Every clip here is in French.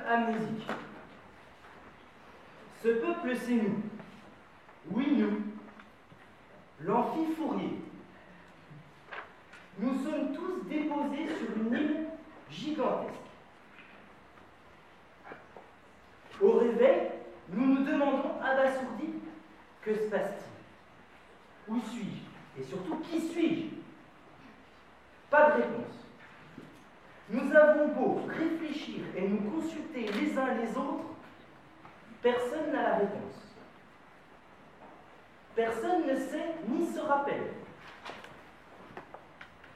amnésique. Ce peuple, c'est nous. Oui, nous. L'amphi Fourier. Nous sommes tous déposés sur une île gigantesque. Au réveil, nous nous demandons abasourdis, que se passe-t-il? Où suis-je? Et surtout, qui suis-je? Pas de réponse. Nous avons beau réfléchir et nous consulter les uns les autres, personne n'a la réponse. Personne ne sait ni se rappelle.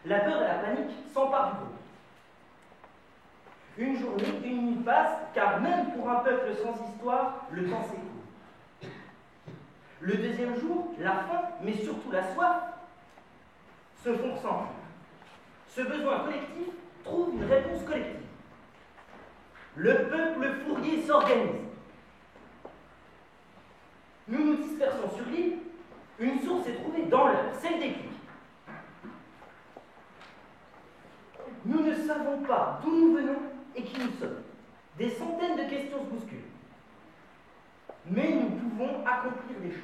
La peur et la panique s'emparent du groupe. Une journée, une nuit passe, car même pour un peuple sans histoire, le temps s'écoule. Le deuxième jour, la faim, mais surtout la soif, se font ressentir. Ce besoin collectif trouve une réponse collective. Le peuple Fourier s'organise. Nous nous dispersons sur l'île. Une source est trouvée dans l'heure, c'est le déclic. Nous ne savons pas d'où nous venons et qui nous sommes. Des centaines de questions se bousculent. Mais nous pouvons accomplir des choses.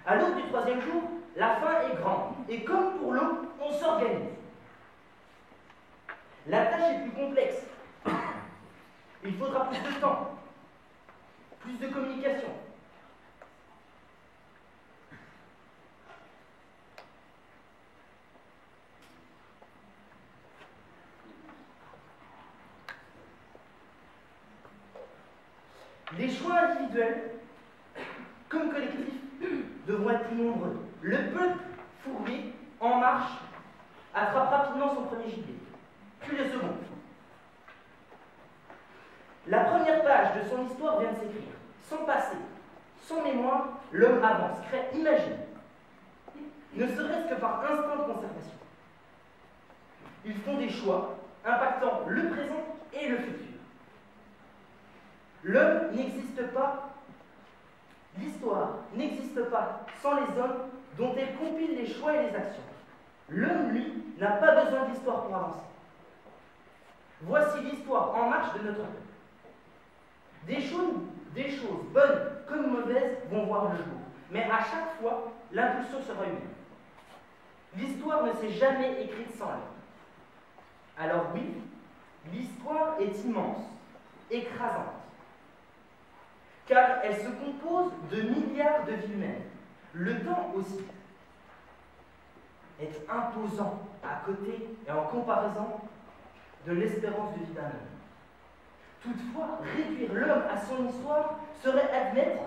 À l'aube du troisième jour, la faim est grande. Et comme pour l'eau, on s'organise. La tâche est plus complexe. Il faudra plus de temps, plus de communication. Les choix individuels, comme collectifs, devront être plus nombreux. Le peuple Fourier, en marche, attrape rapidement son premier gibier, puis le second. La première page de son histoire vient de s'écrire. Sans passé, sans mémoire, l'homme avance, crée, imagine. Ne serait-ce que par instinct de conservation. Ils font des choix impactant le présent et le futur. L'homme n'existe pas, l'histoire n'existe pas sans les hommes dont elle compile les choix et les actions. L'homme, lui, n'a pas besoin de l'histoire pour avancer. Voici l'histoire en marche de notre peuple. Des choses bonnes comme mauvaises vont voir le jour, mais à chaque fois, l'impulsion sera humaine. L'histoire ne s'est jamais écrite sans l'homme. Alors oui, l'histoire est immense, écrasante, car elle se compose de milliards de vies humaines. Le temps aussi est imposant à côté et en comparaison de l'espérance de vie d'un homme. Toutefois, réduire l'homme à son histoire serait admettre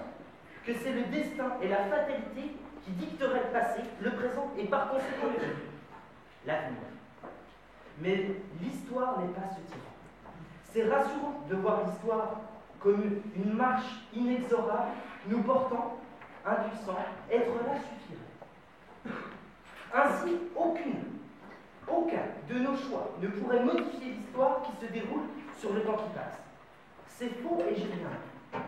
que c'est le destin et la fatalité qui dicteraient le passé, le présent et par conséquent le futur, l'avenir. Mais l'histoire n'est pas ce tyran. C'est rassurant de voir l'histoire comme une marche inexorable, nous portant, impuissants, être là suffirait. Ainsi, aucun de nos choix ne pourrait modifier l'histoire qui se déroule sur le temps qui passe. C'est faux et j'ai rien.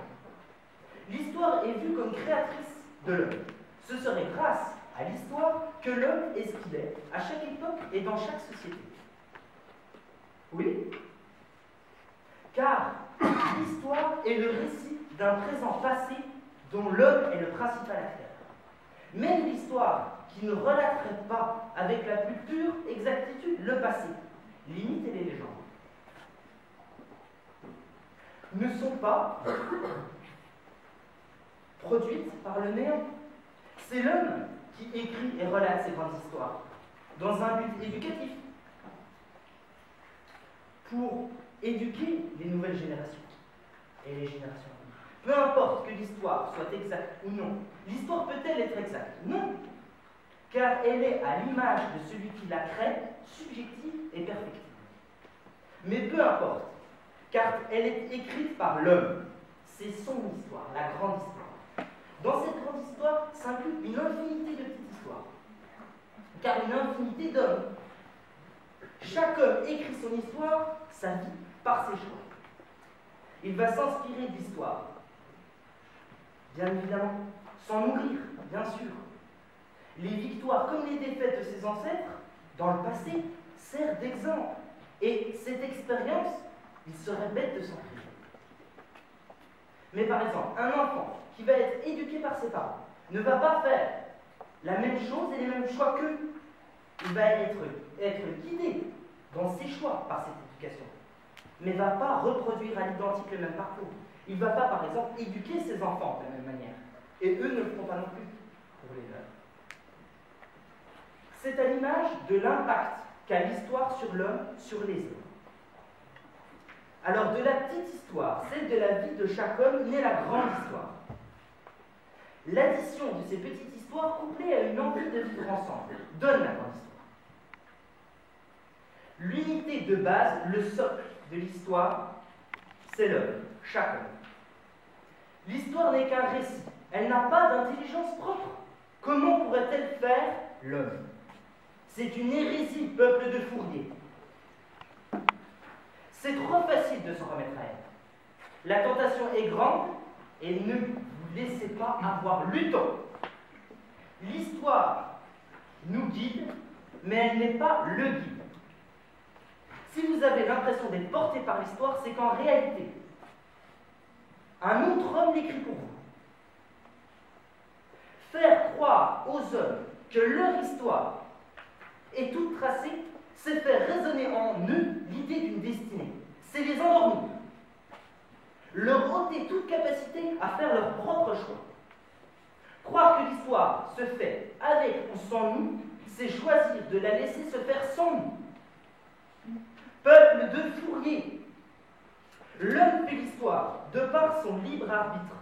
L'histoire est vue comme créatrice de l'homme. Ce serait grâce à l'histoire que l'homme est ce qu'il est, à chaque époque et dans chaque société. Oui, car l'histoire est le récit d'un présent passé dont l'homme est le principal acteur. Même l'histoire qui ne relaterait pas avec la plus pure exactitude le passé, limite et les légendes, ne sont pas produites par le néant. C'est l'homme qui écrit et relate ces grandes histoires, dans un but éducatif, pour éduquer les nouvelles générations et les générations. Peu importe que l'histoire soit exacte ou non. L'histoire peut-elle être exacte? Non, car elle est à l'image de celui qui la crée, subjective et perfectible. Mais peu importe, car elle est écrite par l'homme. C'est son histoire, la grande histoire. Dans cette grande histoire s'inclut une infinité de petites histoires, car une infinité d'hommes. Chaque homme écrit son histoire, sa vie, par ses choix. Il va s'inspirer de l'histoire, bien évidemment, s'en nourrir, bien sûr. Les victoires comme les défaites de ses ancêtres, dans le passé, servent d'exemple. Et cette expérience Il serait bête de s'en priver. Mais par exemple, un enfant qui va être éduqué par ses parents ne va pas faire la même chose et les mêmes choix qu'eux. Il va être guidé dans ses choix par cette éducation, mais ne va pas reproduire à l'identique le même parcours. Il ne va pas, par exemple, éduquer ses enfants de la même manière. Et eux ne le feront pas non plus pour les leurs. C'est à l'image de l'impact qu'a l'histoire sur l'homme, sur les hommes. Alors, de la petite histoire, celle de la vie de chaque homme, naît la grande histoire. L'addition de ces petites histoires, couplée à une envie de vivre ensemble, donne la grande histoire. L'unité de base, le socle de l'histoire, c'est l'homme, chaque homme. L'histoire n'est qu'un récit. Elle n'a pas d'intelligence propre. Comment pourrait-elle faire l'homme? C'est une hérésie, peuple de fourriers. C'est trop facile de s'en remettre à elle. La tentation est grande et ne vous laissez pas avoir le temps. L'histoire nous guide, mais elle n'est pas le guide. Si vous avez l'impression d'être porté par l'histoire, c'est qu'en réalité, un autre homme l'écrit pour vous. Faire croire aux hommes que leur histoire est toute tracée, c'est faire résonner en eux l'idée d'une destinée. C'est les endormir. Leur ôter toute capacité à faire leur propre choix. Croire que l'histoire se fait avec ou sans nous, c'est choisir de la laisser se faire sans nous. Peuple de fourriers, l'homme fait l'histoire de par son libre arbitre.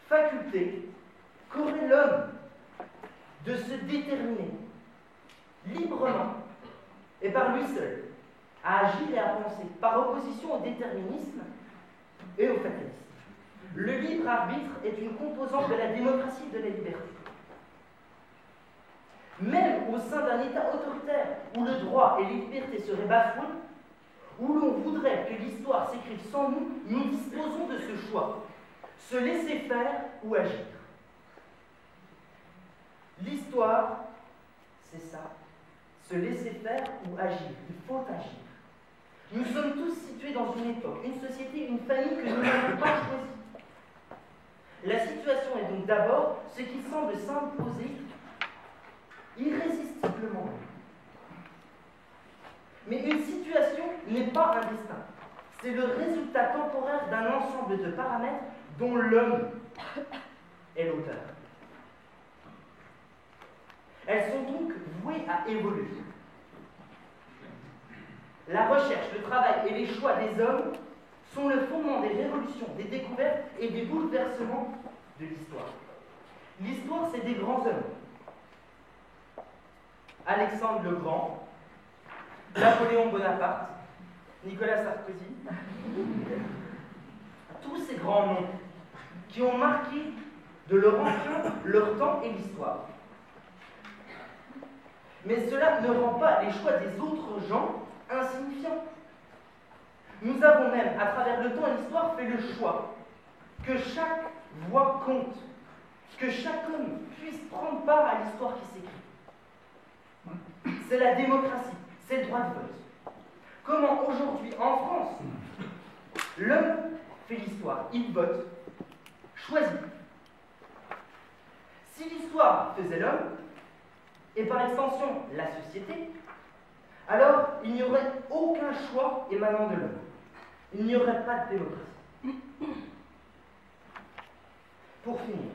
Faculté qu'aurait l'homme de se déterminer librement et par lui seul à agir et à penser, par opposition au déterminisme et au fatalisme. Le libre arbitre est une composante de la démocratie et de la liberté. Même au sein d'un État autoritaire où le droit et les libertés seraient bafoués, où l'on voudrait que l'histoire s'écrive sans nous, nous disposons de ce choix, se laisser faire ou agir. L'histoire, c'est ça, se laisser faire ou agir. Il faut agir. Nous sommes tous situés dans une époque, une société, une famille que nous n'avons pas choisie. La situation est donc d'abord ce qui semble s'imposer irrésistiblement. Mais une situation n'est pas un destin. C'est le résultat temporaire d'un ensemble de paramètres dont l'homme est l'auteur. Elles sont donc vouées à évoluer. La recherche, le travail et les choix des hommes sont le fondement des révolutions, des découvertes et des bouleversements de l'histoire. L'histoire, c'est des grands hommes. Alexandre le Grand, Napoléon Bonaparte, Nicolas Sarkozy, tous ces grands noms qui ont marqué de leur empreinte leur temps et l'histoire. Mais cela ne rend pas les choix des autres gens insignifiants. Nous avons même, à travers le temps et l'histoire, fait le choix que chaque voix compte, que chaque homme puisse prendre part à l'histoire qui s'écrit. C'est la démocratie, c'est le droit de vote. Comment aujourd'hui, en France, l'homme fait l'histoire, il vote, choisit. Si l'histoire faisait l'homme, et par extension la société, alors il n'y aurait aucun choix émanant de l'homme. Il n'y aurait pas de démocratie. Pour finir,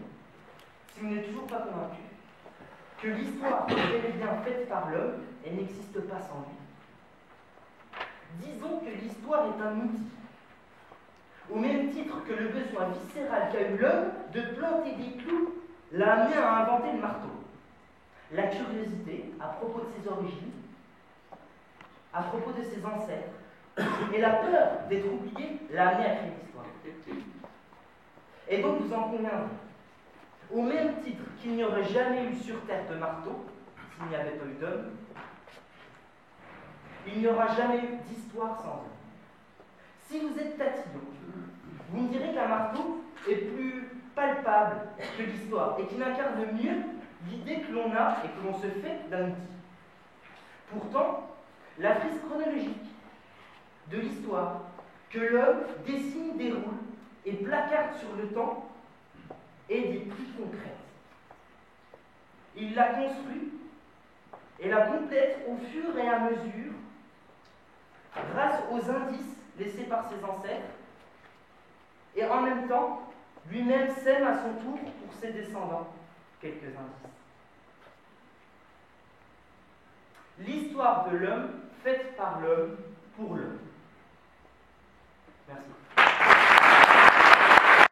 si vous n'êtes toujours pas convaincu que l'histoire est bel et bien faite par l'homme et n'existe pas sans lui, disons que l'histoire est un outil. Au même titre que le besoin viscéral qu'a eu l'homme de planter des clous l'a amené à inventer le marteau. La curiosité à propos de ses origines, à propos de ses ancêtres, et la peur d'être oublié l'a amené à créer l'histoire. Et donc vous en conviendrez. Au même titre qu'il n'y aurait jamais eu sur Terre de marteau, s'il n'y avait pas eu d'homme, il n'y aura jamais eu d'histoire sans homme. Si vous êtes tatillon, vous me direz qu'un marteau est plus palpable que l'histoire et qu'il incarne mieux l'idée que l'on a et que l'on se fait d'un outil. Pourtant, la frise chronologique de l'histoire que l'homme dessine, déroule et placarde sur le temps est des plus concrètes. Il la construit et la complète au fur et à mesure grâce aux indices laissés par ses ancêtres et en même temps, lui-même sème à son tour pour ses descendants quelques indices. L'histoire de l'homme faite par l'homme pour l'homme. Merci.